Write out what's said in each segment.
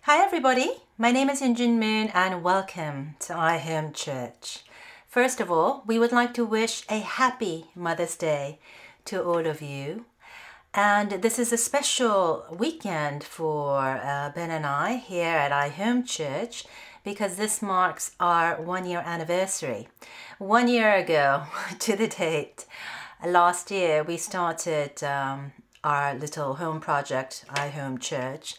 Hi everybody, my name is Jin Ben and welcome to I Home Church. First of all, we would like to wish a happy Mother's Day to all of you. And this is a special weekend for Ben and I here at I Home Church because this marks our 1-year anniversary. 1 year ago to the date, last year we started our little home project, I Home Church.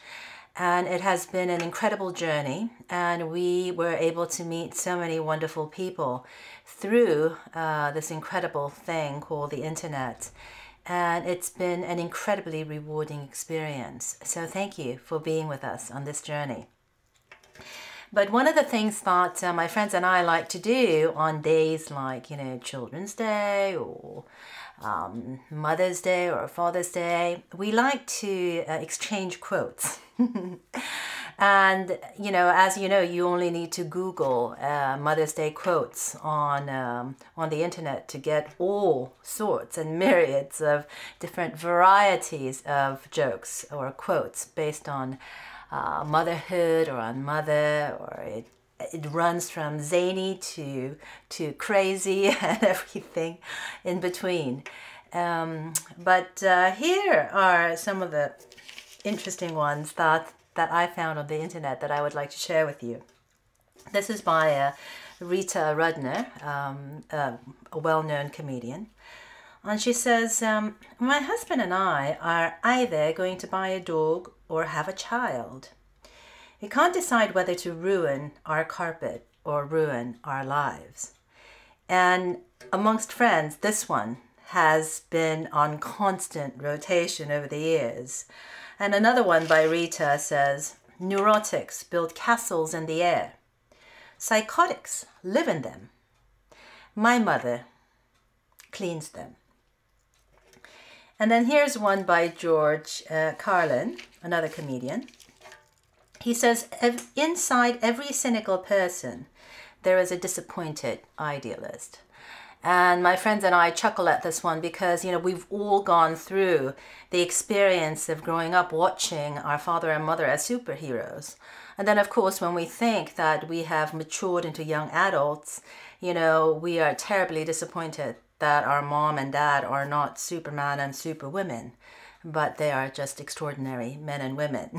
And it has been an incredible journey, and we were able to meet so many wonderful people through this incredible thing called the internet. And it's been an incredibly rewarding experience. So thank you for being with us on this journey. But one of the things that my friends and I like to do on days like, Children's Day or Mother's Day or Father's Day, we like to exchange quotes. And, as you know, you only need to Google Mother's Day quotes on the internet to get all sorts and myriads of different varieties of jokes or quotes based on motherhood or on mother, or it runs from zany to crazy and everything in between. But here are some of the interesting ones that I found on the internet that I would like to share with you. This is by Rita Rudner, a well-known comedian. And she says, my husband and I are either going to buy a dog or have a child. We can't decide whether to ruin our carpet or ruin our lives. And amongst friends, this one has been on constant rotation over the years. And another one by Rita says, neurotics build castles in the air. Psychotics live in them. My mother cleans them. And then here's one by George Carlin, another comedian. He says, inside every cynical person, there is a disappointed idealist. And my friends and I chuckle at this one because, we've all gone through the experience of growing up watching our father and mother as superheroes. And then, of course, when we think that we have matured into young adults, we are terribly disappointed that our mom and dad are not Superman and Superwomen, but they are just extraordinary men and women.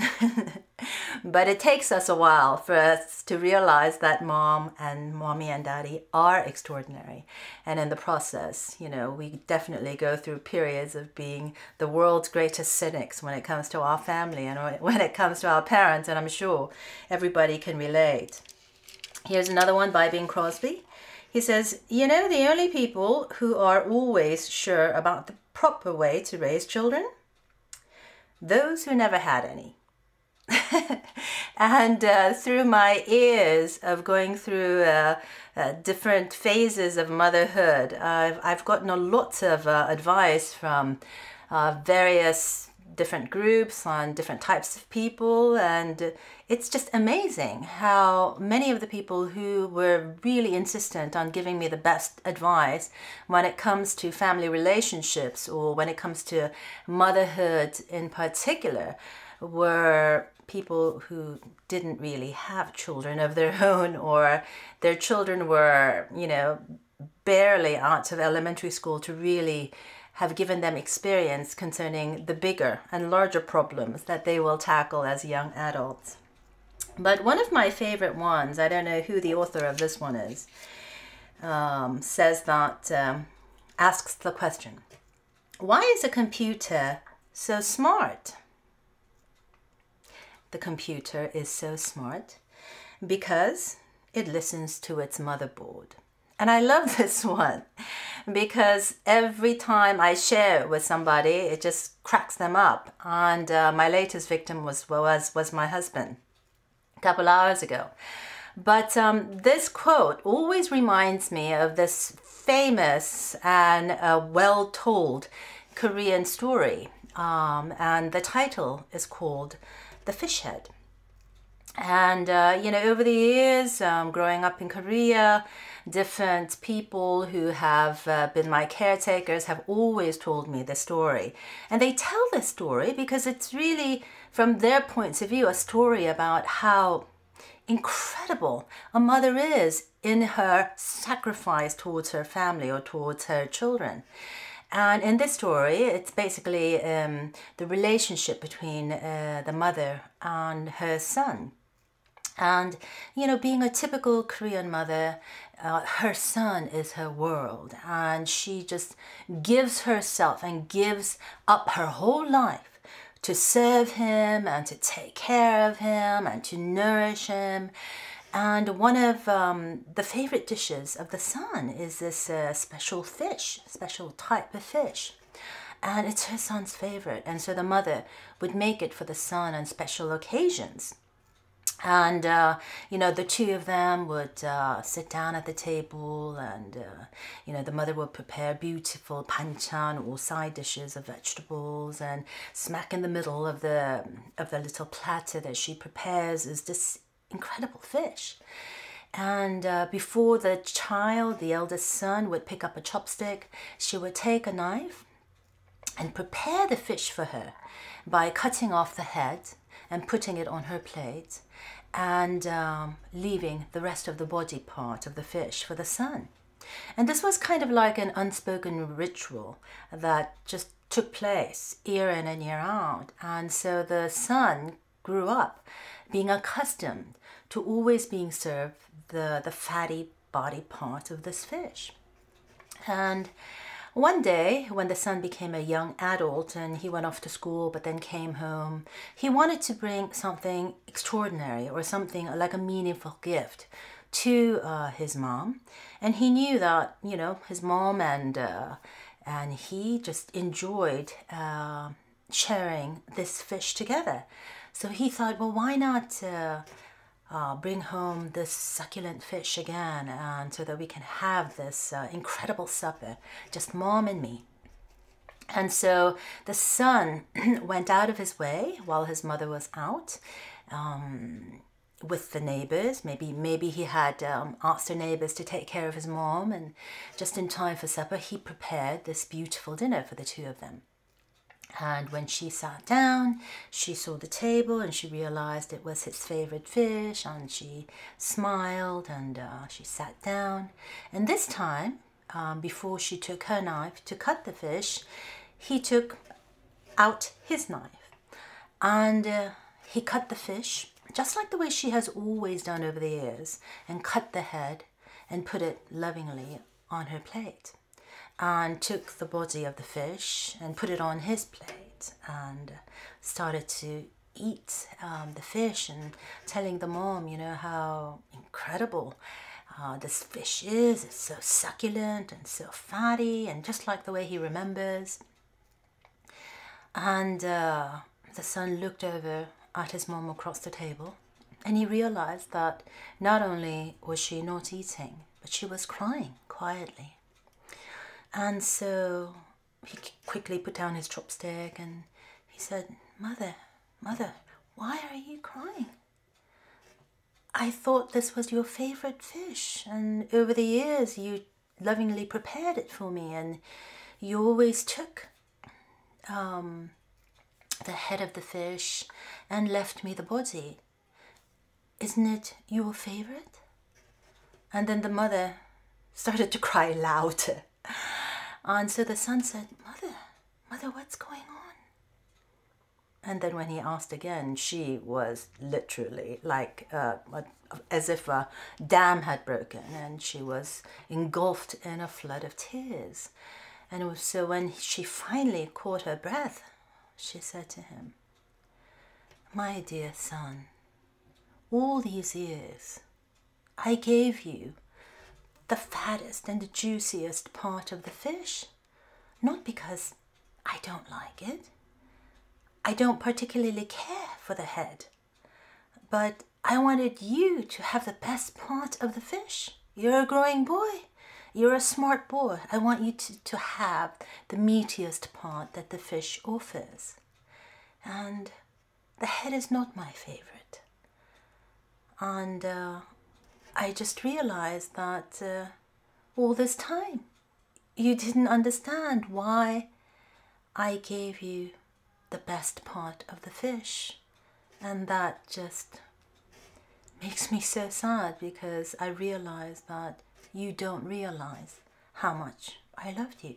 But it takes us a while for us to realize that mommy and daddy are extraordinary. And in the process, we definitely go through periods of being the world's greatest cynics when it comes to our family and when it comes to our parents, and I'm sure everybody can relate. Here's another one by Bing Crosby. He says, the only people who are always sure about the proper way to raise children? Those who never had any. And through my years of going through different phases of motherhood, I've gotten a lot of advice from various different groups on different types of people, and it's just amazing how many of the people who were really insistent on giving me the best advice when it comes to family relationships or when it comes to motherhood in particular were people who didn't really have children of their own, or their children were, barely out of elementary school to really have given them experience concerning the bigger and larger problems that they will tackle as young adults. But one of my favorite ones, I don't know who the author of this one is, says that, asks the question, why is a computer so smart? The computer is so smart because it listens to its motherboard. And I love this one because every time I share it with somebody, it just cracks them up. And my latest victim was my husband a couple hours ago. But this quote always reminds me of this famous and well-told Korean story. And the title is called The Fish Head. And, over the years, growing up in Korea, different people who have been my caretakers have always told me this story. And they tell this story because it's really, from their points of view, a story about how incredible a mother is in her sacrifice towards her family or towards her children. And in this story, it's basically the relationship between the mother and her son. And, you know, being a typical Korean mother, her son is her world. And she just gives herself and gives up her whole life to serve him and to take care of him and to nourish him. And one of the favorite dishes of the son is this special fish, special type of fish. And it's her son's favorite. And so the mother would make it for the son on special occasions. And, you know, the two of them would sit down at the table and, you know, the mother would prepare beautiful banchan or side dishes of vegetables, and smack in the middle of the little platter that she prepares is this incredible fish. And before the child, the eldest son, would pick up a chopstick, she would take a knife and prepare the fish for her by cutting off the head and putting it on her plate, and leaving the rest of the body part of the fish for the son. And this was kind of like an unspoken ritual that just took place year in and year out. And so the son grew up being accustomed to always being served the fatty body part of this fish. And one day, when the son became a young adult and he went off to school but then came home, he wanted to bring something extraordinary or something like a meaningful gift to his mom. And he knew that, you know, his mom and he just enjoyed sharing this fish together. So he thought, well, why not bring home this succulent fish again, and so that we can have this incredible supper, just mom and me. And so the son went out of his way while his mother was out with the neighbors. Maybe he had asked the neighbors to take care of his mom, and just in time for supper he prepared this beautiful dinner for the two of them. And when she sat down, she saw the table and she realized it was his favorite fish, and she smiled and she sat down. And this time, before she took her knife to cut the fish, he took out his knife and he cut the fish just like the way she has always done over the years, and cut the head and put it lovingly on her plate, and took the body of the fish and put it on his plate and started to eat the fish, and telling the mom, you know, how incredible this fish is. It's so succulent and so fatty, and just like the way he remembers. And the son looked over at his mom across the table, and he realized that not only was she not eating, but she was crying quietly. And so he quickly put down his chopstick and he said, Mother, why are you crying? I thought this was your favorite fish, and over the years you lovingly prepared it for me, and you always took the head of the fish and left me the body. Isn't it your favorite? And then the mother started to cry louder. And so the son said, Mother, what's going on? And then when he asked again, she was literally like as if a dam had broken, and she was engulfed in a flood of tears. And so when she finally caught her breath, she said to him, My dear son, all these years I gave you the fattest and the juiciest part of the fish, not because I don't like it. I don't particularly care for the head, but I wanted you to have the best part of the fish. You're a growing boy. You're a smart boy. I want you to have the meatiest part that the fish offers. And the head is not my favorite. And I just realized that all this time you didn't understand why I gave you the best part of the fish. And that just makes me so sad, because I realize that you don't realize how much I loved you.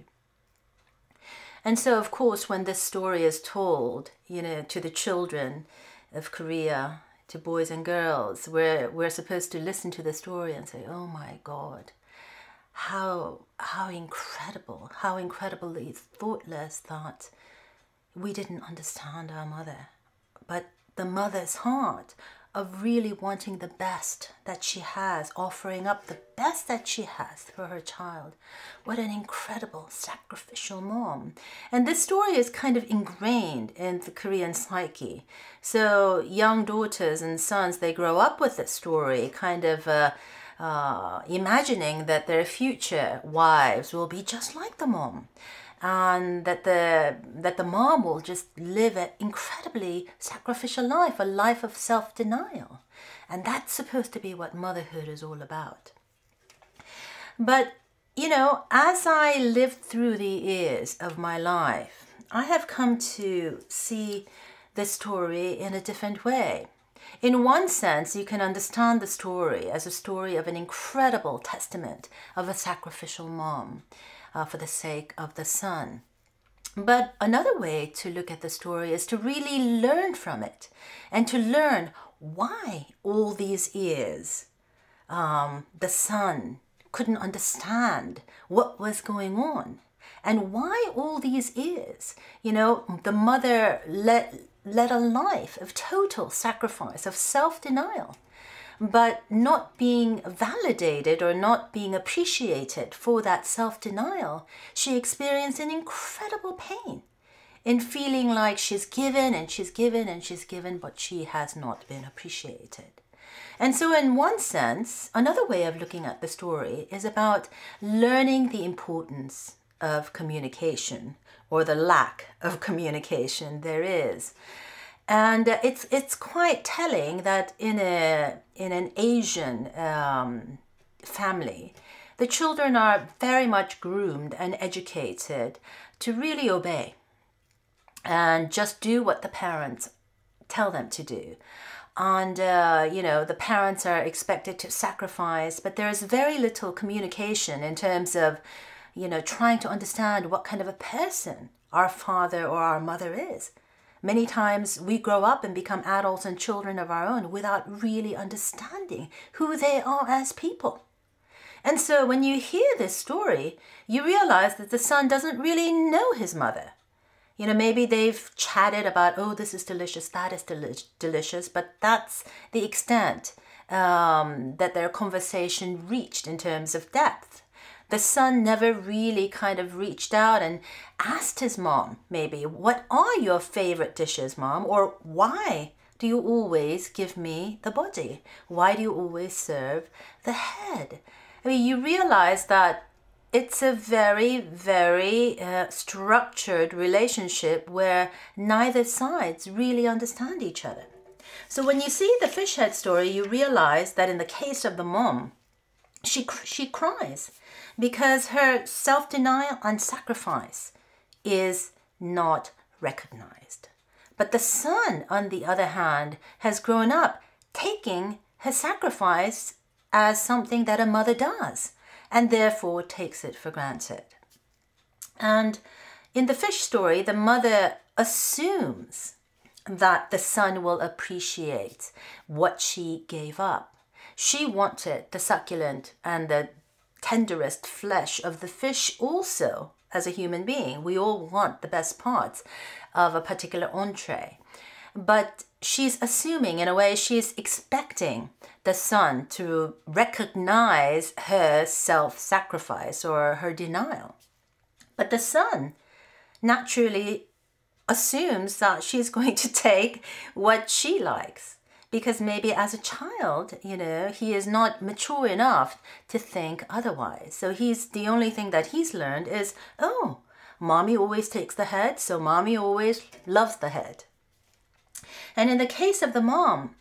And so, of course, when this story is told, to the children of Korea, to boys and girls, we're supposed to listen to the story and say, oh my God, how incredibly thoughtless that we didn't understand our mother. But the mother's heart of really wanting the best that she has, offering up the best that she has for her child. What an incredible sacrificial mom. And this story is kind of ingrained in the Korean psyche. So young daughters and sons, they grow up with this story, kind of imagining that their future wives will be just like the mom. And that the mom will just live an incredibly sacrificial life, a life of self-denial. And that's supposed to be what motherhood is all about. But, as I lived through the years of my life, I have come to see the story in a different way. In one sense, you can understand the story as a story of an incredible testament of a sacrificial mom. For the sake of the son. But another way to look at the story is to really learn from it, and to learn why all these years the son couldn't understand what was going on, and why all these years, the mother led a life of total sacrifice, of self-denial, but not being validated or not being appreciated for that self-denial. She experienced an incredible pain in feeling like she's given and she's given and she's given, but she has not been appreciated. And so in one sense, another way of looking at the story is about learning the importance of communication, or the lack of communication there is. And it's quite telling that in an Asian family, the children are very much groomed and educated to really obey and just do what the parents tell them to do. And, the parents are expected to sacrifice, but there's very little communication in terms of, trying to understand what kind of a person our father or our mother is. Many times we grow up and become adults and children of our own without really understanding who they are as people. And so when you hear this story, you realize that the son doesn't really know his mother. Maybe they've chatted about, oh, this is delicious, that is delicious, but that's the extent that their conversation reached in terms of depth. The son never really kind of reached out and asked his mom, maybe, what are your favorite dishes, mom? Or why do you always give me the body? Why do you always serve the head? I mean, you realize that it's a very, very structured relationship where neither sides really understand each other. So when you see the fish head story, you realize that in the case of the mom, she cries because her self-denial and sacrifice is not recognized. But the son, on the other hand, has grown up taking her sacrifice as something that a mother does, and therefore takes it for granted. And in the fish story, the mother assumes that the son will appreciate what she gave up. She wanted the succulent and the tenderest flesh of the fish also as a human being. We all want the best parts of a particular entree. But she's assuming, in a way, she's expecting the son to recognize her self-sacrifice or her denial. But the son naturally assumes that she's going to take what she likes, because maybe as a child, he is not mature enough to think otherwise. So the only thing that he's learned is, oh, mommy always takes the head, so mommy always loves the head. And in the case of the mom,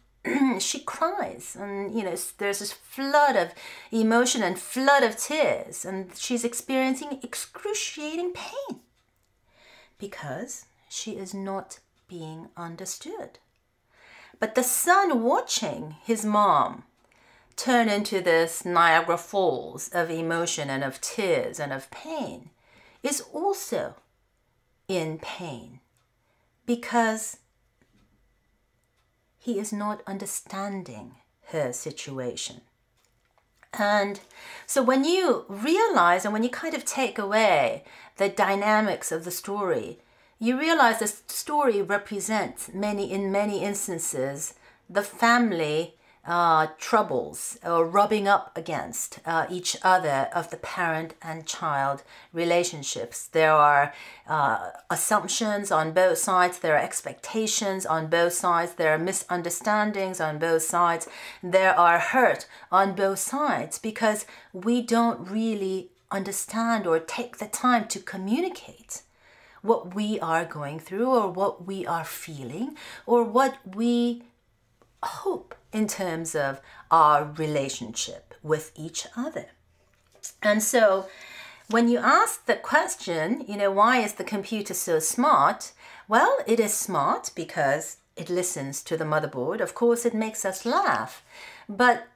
she cries, and there's this flood of emotion and flood of tears, and she's experiencing excruciating pain because she is not being understood. But the son watching his mom turn into this Niagara Falls of emotion and of tears and of pain is also in pain because he is not understanding her situation. And so when you realize, and when you kind of take away the dynamics of the story, you realize the story represents in many instances, the family troubles or rubbing up against each other of the parent and child relationships. There are assumptions on both sides. There are expectations on both sides. There are misunderstandings on both sides. There are hurt on both sides because we don't really understand or take the time to communicate what we are going through or what we are feeling or what we hope in terms of our relationship with each other. And so when you ask the question, why is the computer so smart? Well, it is smart because it listens to the motherboard. Of course, it makes us laugh, but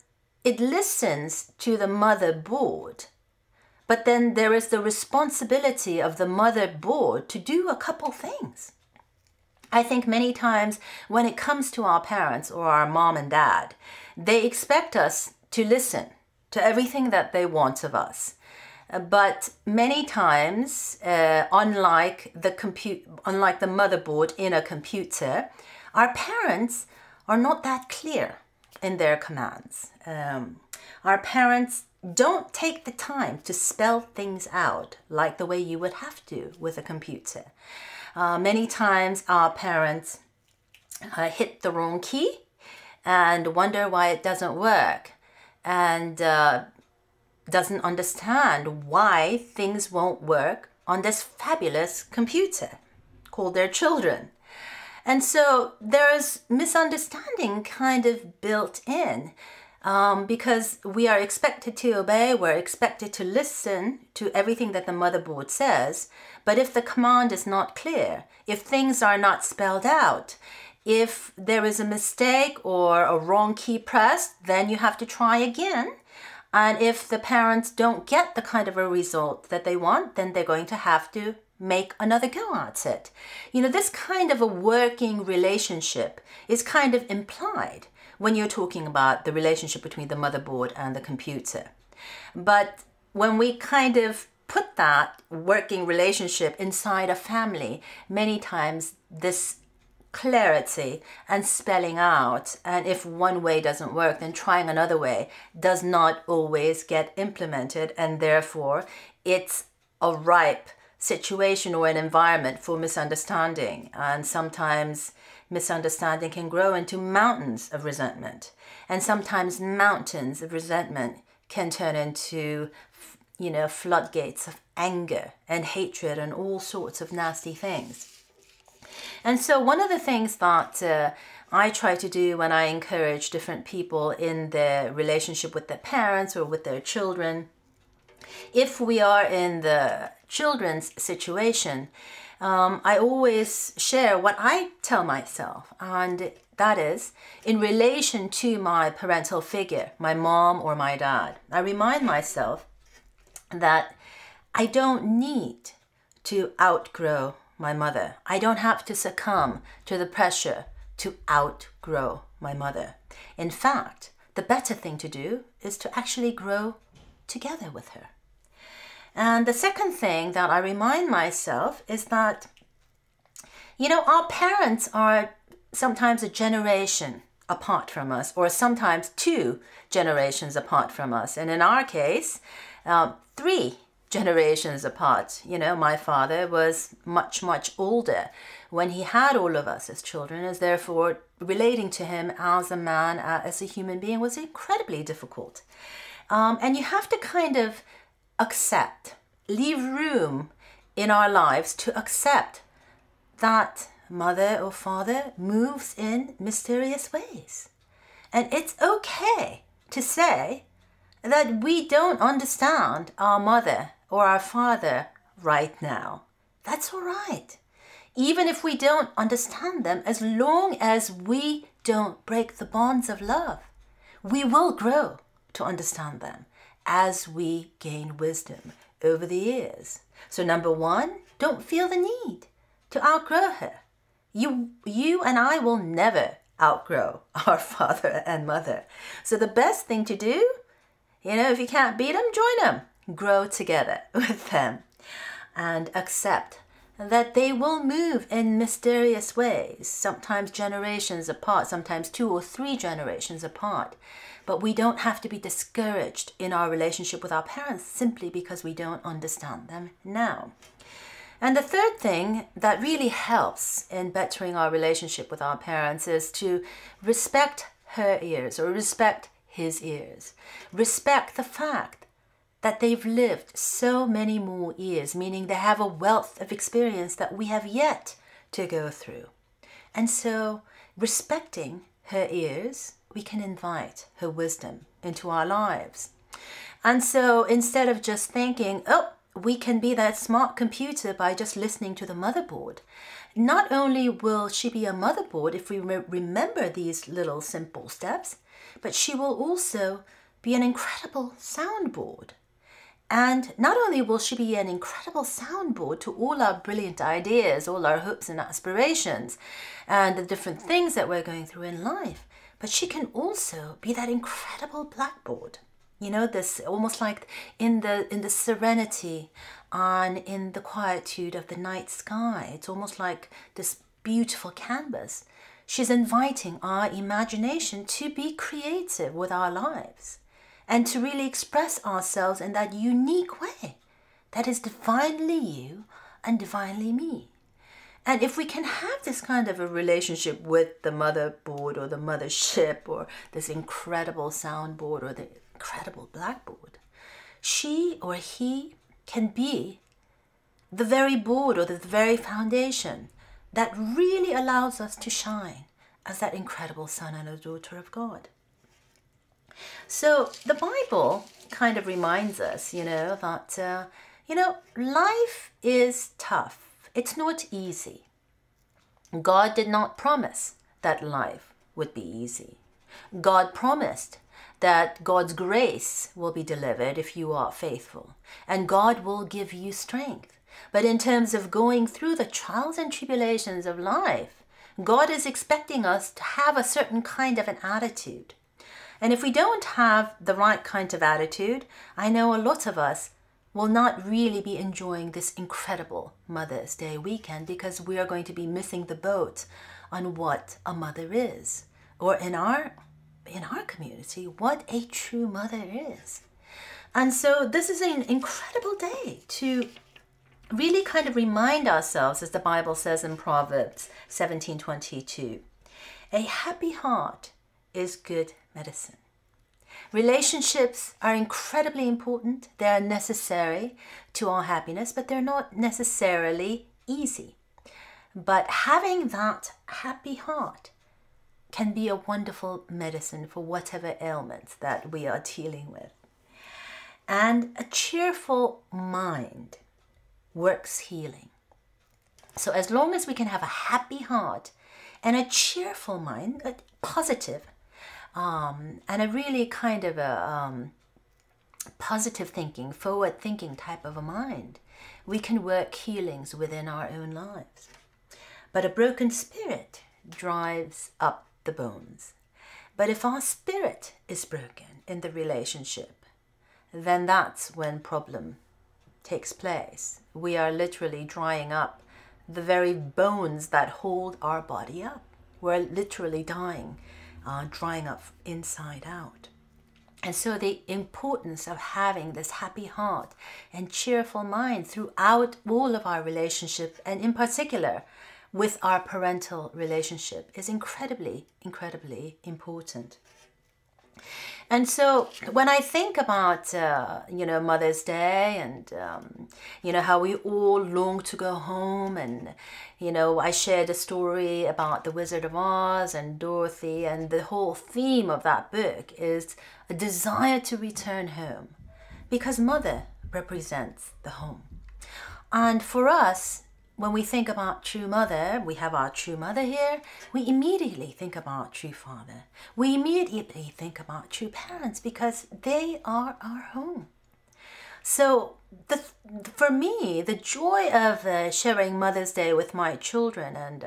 it listens to the motherboard. But then there is the responsibility of the motherboard to do a couple things. I think many times when it comes to our parents or our mom and dad, they expect us to listen to everything that they want of us. But many times, unlike the motherboard in a computer, our parents are not that clear in their commands. Our parents don't take the time to spell things out like the way you would have to with a computer. Many times our parents hit the wrong key and wonder why it doesn't work and doesn't understand why things won't work on this fabulous computer called their children. And so there is misunderstanding kind of built in because we are expected to obey, we're expected to listen to everything that the motherboard says. But if the command is not clear, if things are not spelled out, if there is a mistake or a wrong key pressed, then you have to try again. And if the parents don't get the kind of a result that they want, then they're going to have to make another go at it. This kind of a working relationship is kind of implied when you're talking about the relationship between the motherboard and the computer. But when we kind of put that working relationship inside a family, many times this clarity and spelling out, and if one way doesn't work, then trying another way, does not always get implemented, and therefore it's a ripe situation or an environment for misunderstanding. And sometimes misunderstanding can grow into mountains of resentment, and sometimes mountains of resentment can turn into floodgates of anger and hatred and all sorts of nasty things. And so one of the things that I try to do when I encourage different people in their relationship with their parents or with their children, if we are in the children's situation, I always share what I tell myself, and that is in relation to my parental figure, my mom or my dad. I remind myself that I don't need to outgrow my mother. I don't have to succumb to the pressure to outgrow my mother. In fact, the better thing to do is to actually grow together with her. And the second thing that I remind myself is that, our parents are sometimes a generation apart from us, or sometimes 2 generations apart from us. And in our case, 3 generations apart. My father was much, much older when he had all of us as children, as therefore relating to him as a man, as a human being, was incredibly difficult. And you have to kind of accept, leave room in our lives to accept that mother or father moves in mysterious ways. And it's okay to say that we don't understand our mother or our father right now. That's all right. Even if we don't understand them, as long as we don't break the bonds of love, we will grow to understand them as we gain wisdom over the years. So number one, don't feel the need to outgrow her. You and I will never outgrow our father and mother. So the best thing to do, if you can't beat them, join them. Grow together with them and accept that they will move in mysterious ways, sometimes generations apart, sometimes 2 or 3 generations apart. But we don't have to be discouraged in our relationship with our parents simply because we don't understand them now. And the third thing that really helps in bettering our relationship with our parents is to respect her ears or respect his ears. Respect the fact that they've lived so many more years, meaning they have a wealth of experience that we have yet to go through. And so, respecting her ears, we can invite her wisdom into our lives. And so, instead of just thinking, we can be that smart computer by just listening to the motherboard, not only will she be a motherboard if we remember these little simple steps, but she will also be an incredible soundboard. And not only will she be an incredible soundboard to all our brilliant ideas, all our hopes and aspirations, and the different things that we're going through in life, but she can also be that incredible blackboard. This almost like in the serenity and in the quietude of the night sky. It's almost like this beautiful canvas. She's inviting our imagination to be creative with our lives and to really express ourselves in that unique way that is divinely you and divinely me. And if we can have this kind of a relationship with the motherboard or the mothership or this incredible soundboard or the incredible blackboard, she or he can be the very board or the very foundation that really allows us to shine as that incredible son and a daughter of God. So the Bible kind of reminds us, that, life is tough. It's not easy. God did not promise that life would be easy. God promised that God's grace will be delivered if you are faithful, and God will give you strength. But in terms of going through the trials and tribulations of life, God is expecting us to have a certain kind of an attitude. And if we don't have the right kind of attitude, I know a lot of us will not really be enjoying this incredible Mother's Day weekend because we are going to be missing the boat on what a mother is. Or in our community, what a true mother is. And so this is an incredible day to really kind of remind ourselves, as the Bible says in Proverbs 17:22, a happy heart is good medicine. Relationships are incredibly important. They are necessary to our happiness, but they're not necessarily easy. But having that happy heart can be a wonderful medicine for whatever ailments that we are dealing with. And a cheerful mind works healing. So as long as we can have a happy heart and a cheerful mind, a positive, and a really kind of a positive thinking, forward thinking type of a mind, we can work healings within our own lives. But a broken spirit drives up the bones. But if our spirit is broken in the relationship, then that's when problem takes place. We are literally drying up the very bones that hold our body up. We're literally dying, drying up inside out. And so the importance of having this happy heart and cheerful mind throughout all of our relationships, and in particular with our parental relationship, is incredibly, incredibly important. And so when I think about, Mother's Day and, how we all long to go home, and, I shared a story about the Wizard of Oz and Dorothy, and the whole theme of that book is a desire to return home because mother represents the home. And for us, when we think about true mother, we have our true mother here, we immediately think about true father. We immediately think about true parents because they are our home. So for me, the joy of sharing Mother's Day with my children, and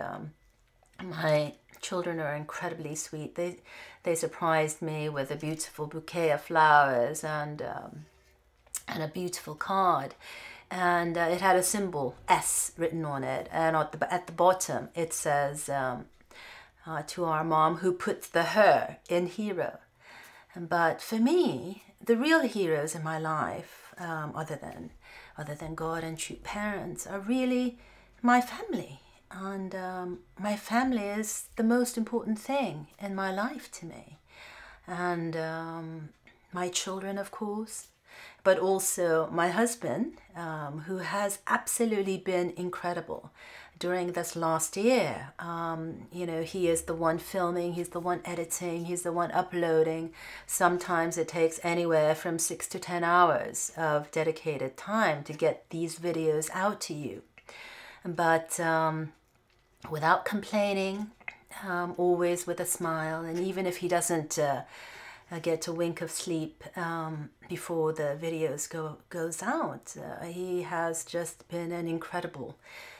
my children are incredibly sweet. They surprised me with a beautiful bouquet of flowers and a beautiful card. And it had a symbol S written on it, and at the bottom it says to our mom who puts the her in hero. But for me, the real heroes in my life, other than God and true parents, are really my family. And my family is the most important thing in my life to me, and my children, of course, but also my husband, who has absolutely been incredible during this last year. He is the one filming, he's the one editing, he's the one uploading. Sometimes it takes anywhere from 6 to 10 hours of dedicated time to get these videos out to you. But without complaining, always with a smile, and even if he doesn't get a wink of sleep before the videos goes out. He has just been an incredible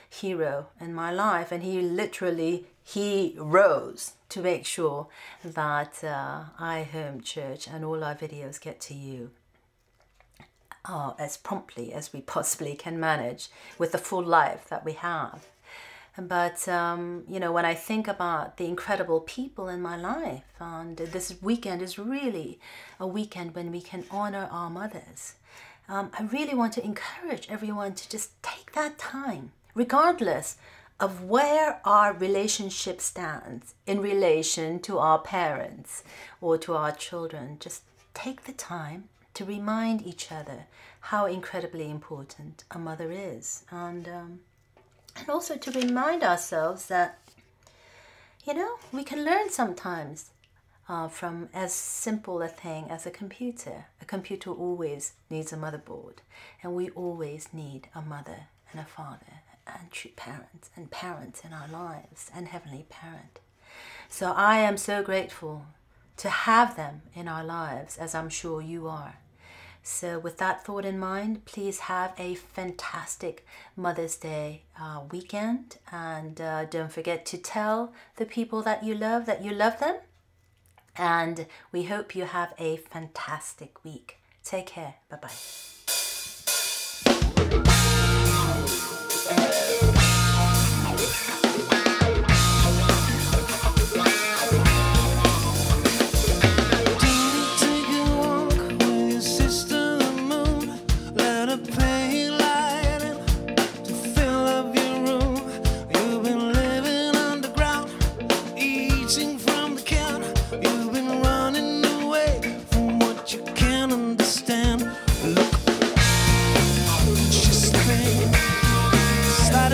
hero in my life, and he rose to make sure that iHome Church and all our videos get to you as promptly as we possibly can manage with the full life that we have. But, when I think about the incredible people in my life, and this weekend is really a weekend when we can honor our mothers, I really want to encourage everyone to just take that time, regardless of where our relationship stands in relation to our parents or to our children. Just take the time to remind each other how incredibly important a mother is. And also to remind ourselves that, we can learn sometimes from as simple a thing as a computer. A computer always needs a motherboard, and we always need a mother and a father and true parents and parents in our lives and Heavenly Parent. So I am so grateful to have them in our lives, as I'm sure you are. So with that thought in mind, please have a fantastic Mother's Day weekend. And don't forget to tell the people that you love them. And we hope you have a fantastic week. Take care. Bye-bye. Look, just think, it's like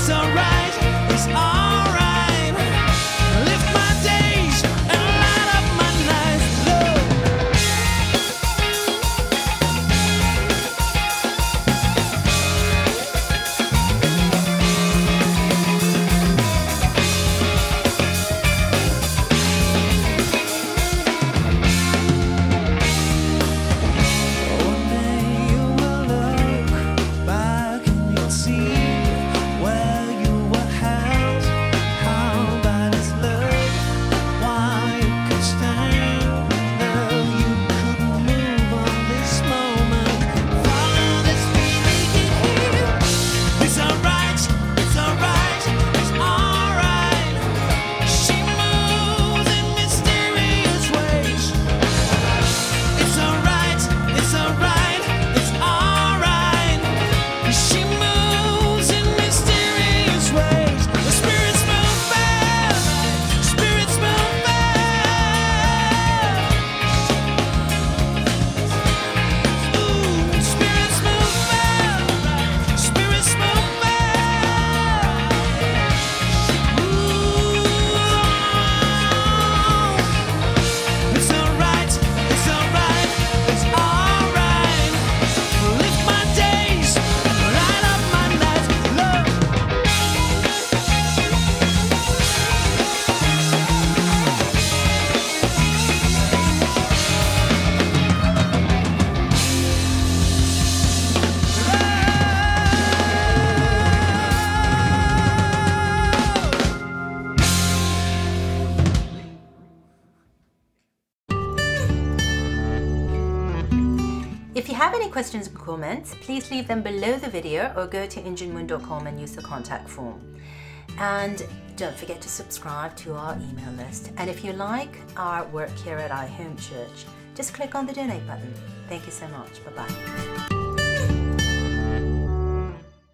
It's alright, it's alright. Lift my days and light up my nights, love. One day you will look back and you'll see where you were held. How bad is love? Why you could stand? No, you couldn't move on this moment. Follow this feeling in here. It's alright, it's alright, it's alright. She moves in mysterious ways. It's alright, it's alright, it's alright. She moves in mysterious ways. The spirits move fast, spirits move fast. Ooh, spirits move fast, spirits move fast. Ooh, it's alright, it's alright, it's alright. Lift my days, light up my nights, love. If you have any questions or comments, please leave them below the video or go to injinmoon.com and use the contact form. And don't forget to subscribe to our email list. And if you like our work here at Home Church, just click on the donate button. Thank you so much. Bye-bye.